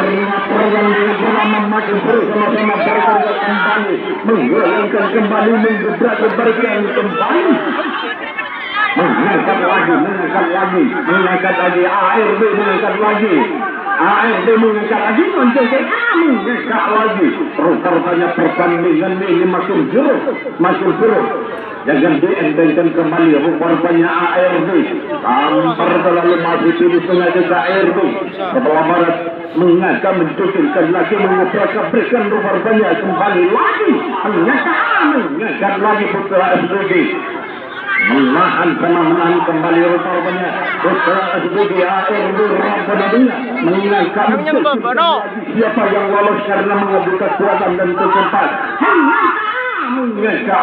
karena pertandingan selama makin terus sama-sama berkarya kembali, menggoyangkan kembali, menggebrak-gebrakan kembali, mengangkat lagi, mengangkat lagi, ARB mengangkat lagi, mengangkat lagi, rupanya pertandingan ini makin seru. Jangan dientengkan kembali, rupanya ARB tampar terlalu masih di tengah desa ARB sebelah barat mengangkat, mencukupkan lagi, mengebrak-gebrakan, rupanya kembali lagi, mengangkat lagi Putra SBG. Menahan kembali rupanya Putra SBG ARB Rabbanadia mengangkat siapa yang lolos karena mengadu kekuatan dan kecepatan, mengangkat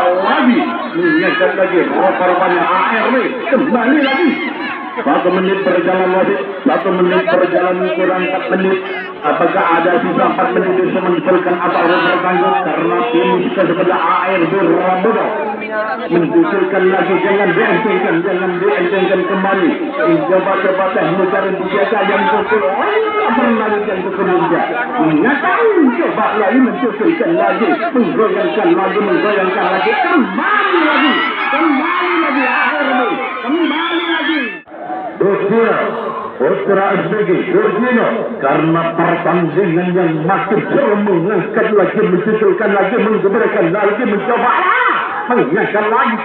lagi rupanya ARB kembali lagi. 1 menit berjalan lagi, 1 menit berjalan kurang 4 menit. Apakah ada sisa 4 menit bisa menentukan atau bertanggung karena finish ke sebelah ARB Rabbanadia menunjukkan lagi, jangan dientengkan kembali. Coba mencari senjata yang betul, berlarikan ke kemudian. Coba lagi menunjukkan lagi, menggoyangkan lagi, kembali lagi ARB, kembali lagi. Putra SBG Georgino karena pertandingan yang makin seru, mengangkat lagi, mencuculkan lagi, menggebrakan lagi, mencoba mengangkat lagi,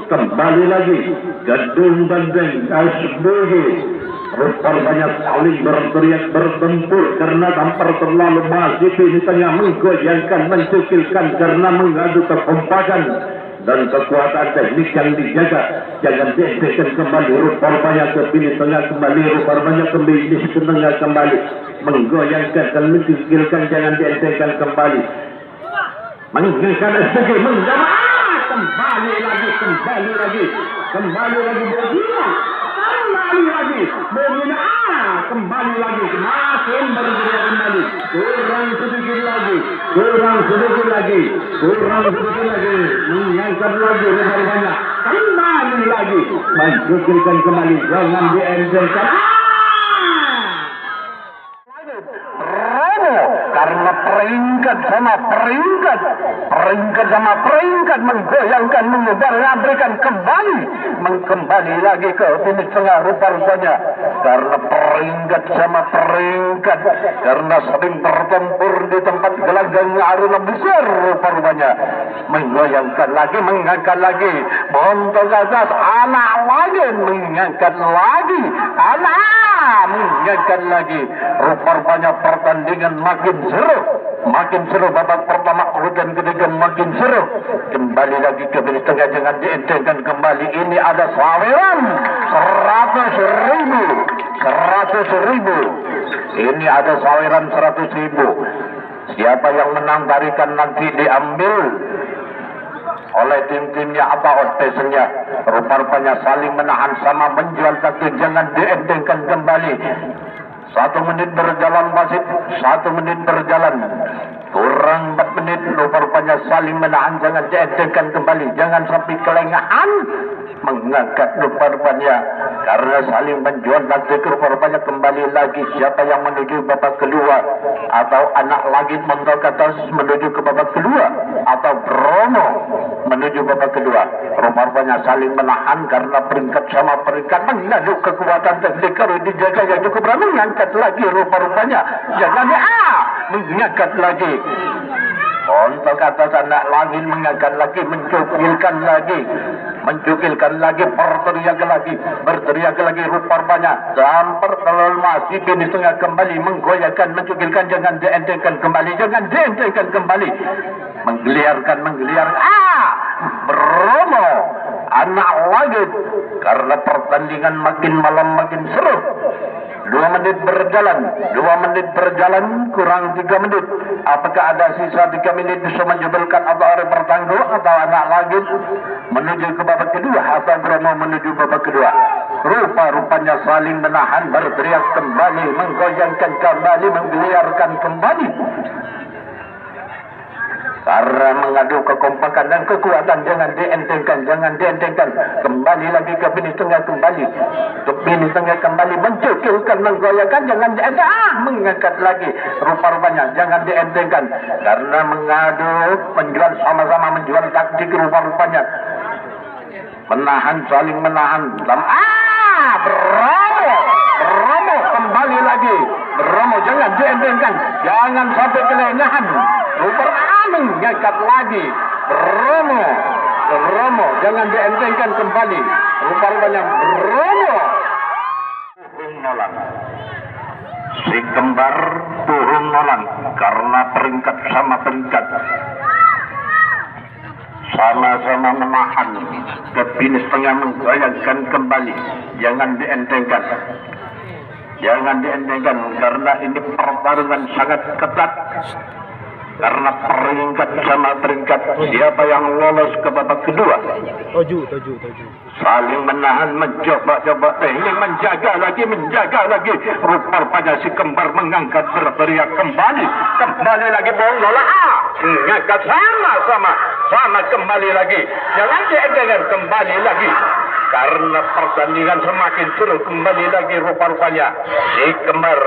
kembali lagi Gadung Bandeng SBG rupanya saling berteriak bertempur karena tampar terlalu masif di tengah, menggoyangkan, mencukilkan karena mengadu kekompakan dan kekuatan teknik yang dijaga. Jangan dientengkan kembali, rupanya ke pilih tengah kembali, rupanya ke pilih tengah kembali, menggoyangkan dan mencukilkan, jangan dientengkan kembali, mengangkat SBG, kembali lagi, kembali lagi, makin bergerak kembali, kurang sedikit lagi, mengangkat lagi, rupanya kembali lagi, mencukilkan kembali, jangan dientengkan. Karena peringkat sama peringkat menggoyangkan, menyebar-nyabrikan kembali lagi ke finish tengah rupanya karena peringkat sama peringkat, karena sering bertempur di tempat gelanggang aruna besar rupanya menggoyangkan lagi, mengangkat lagi, bontok atas, anak lagi, mengangkat lagi, mengangkat lagi, rupanya pertandingan makin seru, babak pertama dan ketiga makin seru. Kembali lagi ke finish tengah, jangan dientengkan kembali. Ini ada saweran 100.000. Ini ada saweran 100.000. Siapa yang menang tarikan nanti diambil oleh tim-timnya apa outpatientnya. Rupanya saling menahan sama menjual satu, jangan dientengkan kembali. 1 menit berjalan masih 1 menit berjalan, kurang 4 menit, rupanya saling menahan, jangan dientengkan kembali, jangan sampai kelengahan mengangkat rupanya karena saling menjual nanti rupanya kembali lagi. Siapa yang menuju babak kedua, atau anak lagi mentok atas menuju ke babak kedua, atau Bromo menuju babak kedua, rupanya saling menahan karena peringkat sama peringkat, mengadu kekuatan teknik harus dijaga yang cukup ramai, mengangkat lagi rupanya jangan mengangkat lagi. Untuk atas anak langit mengangkat lagi, mencukilkan lagi, berteriak lagi rupanya sampai terlalu masih di tengah kembali, menggoyangkan, mencukilkan, jangan dientengkan kembali, menggeliarkan, Bromo anak langit karena pertandingan makin malam makin seru. 2 menit berjalan, kurang 3 menit. Apakah ada sisa 3 menit bisa menjubelkan atau ada bertangguh, atau anak lagi menuju ke babak kedua, atau Bromo menuju babak kedua? Rupanya saling menahan, berteriak kembali, menggoyangkan kembali, menggeliarkan kembali. Karena mengadu kekompakan dan kekuatan, jangan dientengkan, kembali lagi ke bini tengah kembali, mencukilkan, menggoyahkan, jangan dientengkan, mengangkat lagi, rupa-rupanya, jangan dientengkan, karena mengadu, menjual sama-sama menjual taktik rupa-rupanya, menahan, saling menahan, Bromo, kembali lagi, Bromo, jangan dientengkan, jangan sampai kelengahan, rupa-rupanya, mengangkat lagi, Bromo, jangan dientengkan kembali, rupa-rupanya, Bromo, nolang, si kembar turun nolang, karena peringkat sama peringkat, sama-sama menahan, ke finish tengah menggoyangkan kembali, jangan dientengkan, karena ini pertarungan sangat ketat. Karena peringkat sama peringkat, siapa yang lolos ke babak kedua? Tujuh. Saling menahan, mencoba-coba teknik, menjaga lagi. Rupa-rupanya si kembar mengangkat, berteriak kembali lagi, Bung Lola. Mengangkat sama kembali lagi. Jangan dientengkan, kembali lagi. Karena pertandingan semakin seru, kembali lagi rupa-rupanya si kembar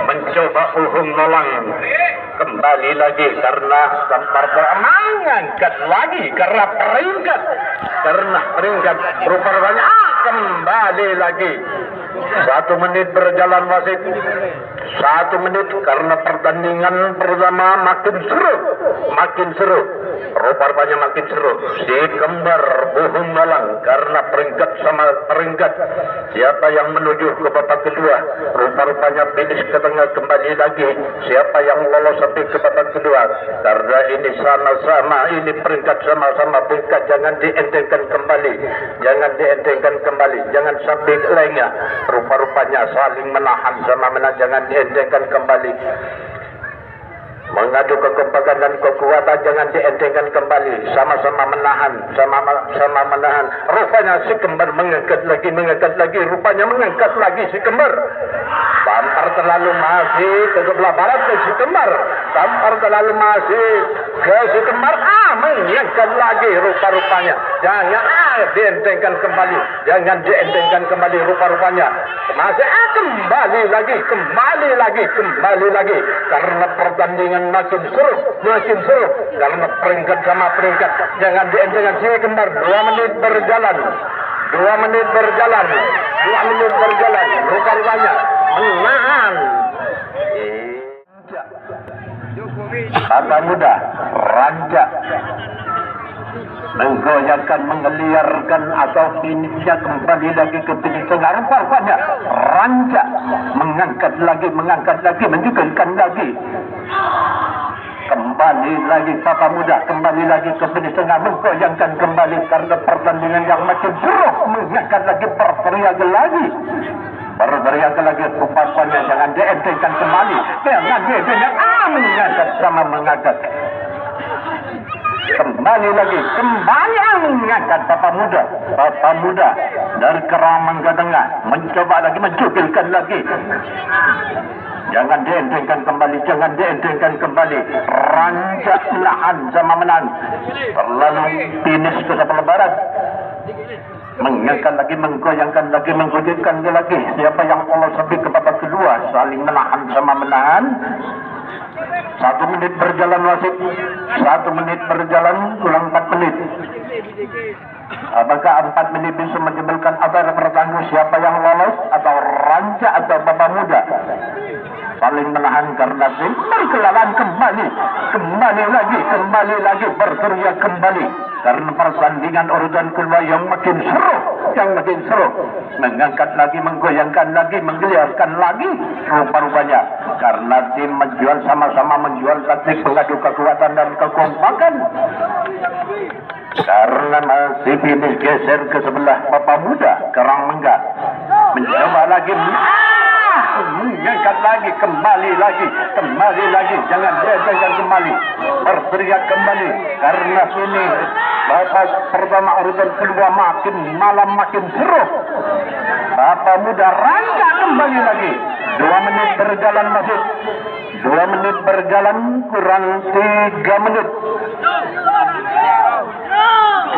mencoba nolang, kembali lagi karena kembar mengangkat lagi karena peringkat rupa-rupanya kembali lagi. 1 menit berjalan wasit, 1 menit karena pertandingan pertama makin seru, rupa-rupanya makin seru. Si kembar nolang karena peringkat sama peringkat, siapa yang menuju ke babak kedua? Rupa-rupanya finish ke tengah, kembali lagi, siapa yang lolos sampai ke babak kedua? Karena ini sama-sama, ini peringkat sama-sama peringkat, jangan dientengkan kembali, jangan sampai lengah. Rupa-rupanya saling menahan sama menahan, jangan dientengkan kembali. Mengadu kekompakan dan kekuatan, jangan dientengkan kembali, sama-sama menahan, rupanya si kembar mengangkat lagi, rupanya mengangkat lagi si kembar. Tampar terlalu masih ke sebelah barat ke si kembar, mengangkat lagi rupa-rupanya, jangan dientengkan kembali, rupa-rupanya masih kembali lagi, karena pertandingan makin seru, karena peringkat sama peringkat, jangan dientengkan si kembar. 2 menit berjalan, rupa-rupanya menahan. Kata muda, rancak, menggoyahkan, mengeliarkan, atau finishnya kembali lagi ke finish tengah. Rupa-rupanya rancak, mengangkat lagi, menjugalkan lagi. Kembali lagi Papa Muda, kembali lagi ke finish tengah, menggoyangkan kembali karena pertandingan yang makin seru, mengangkat lagi, berteriak lagi. Rupa-rupanya jangan dientengkan kembali, mengangkat sama mengangkat. Kembali lagi, mengangkat Papa Muda dari keramang ke tengah, mencoba lagi, mencukilkan lagi. Jangan dientengkan kembali, rancak, menahan sama menahan, terlalu finish ke sebelah barat, mengangkat lagi, menggoyangkan lagi, siapa yang lolos sampai ke babak kedua, saling menahan sama menahan. 1 menit berjalan wasit, 1 menit berjalan, ulang 4 menit. Apakah 4 menit bisa menyebabkan antara pertandingan siapa yang lolos, atau rancak atau Papa Muda? Saling menahan karena berkelalan kembali lagi, berteriak kembali karena pertandingan urutan kedua yang makin seru, mengangkat lagi, menggoyangkan lagi, menggeliarkan lagi, rupa-rupanya karena tim sama-sama menjual taktik, mengadu kekuatan dan kekompakan. Karena masih finish geser ke sebelah Papa Muda, Kerang Mengga mencoba lagi, mengangkat lagi, kembali lagi, jangan kembali, berteriak kembali karena ini babak pertama urutan kedua makin malam makin seru. Papa Muda rancak kembali lagi, 2 menit berjalan masih. 2 menit berjalan, kurang 3 menit.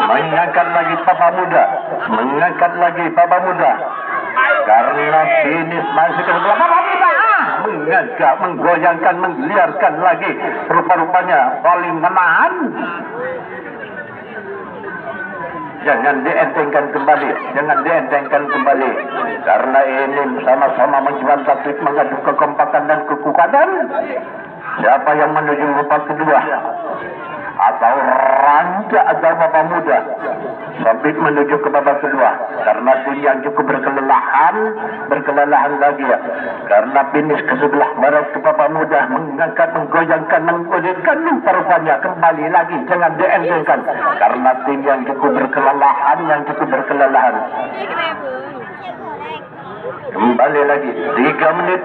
Mengangkat lagi Papa Muda. Mengangkat lagi Papa Muda. Karena finish masih ke sebelah Papa Muda. Mengangkat, menggoyangkan, menggeliarkan lagi. Rupa-rupanya paling menahan. Jangan dientengkan kembali. Jangan dientengkan kembali. Karena ini sama-sama menjual taktik, mengadu kekompakan dan kekuatan. Siapa yang menuju babak kedua? Atau Ranca atau Papa Muda sampai menuju ke babak kedua, karena tim yang cukup berkelelahan lagi ya, karena finish ke sebelah barat ke Papa Muda, mengangkat, menggoyangkan, menggulirkan, rupanya kembali lagi, jangan dientengkan, karena tim yang cukup berkelelahan. Kembali lagi, 3 menit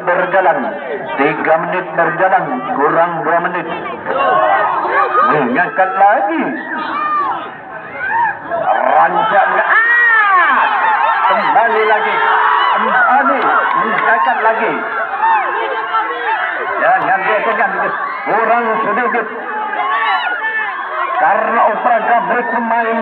berjalan, kurang 2 menit. Mengangkat lagi. Rancak, kembali lagi, mengangkat lagi. Jangan dientengkan, kurang sedikit. Karena upaya pemain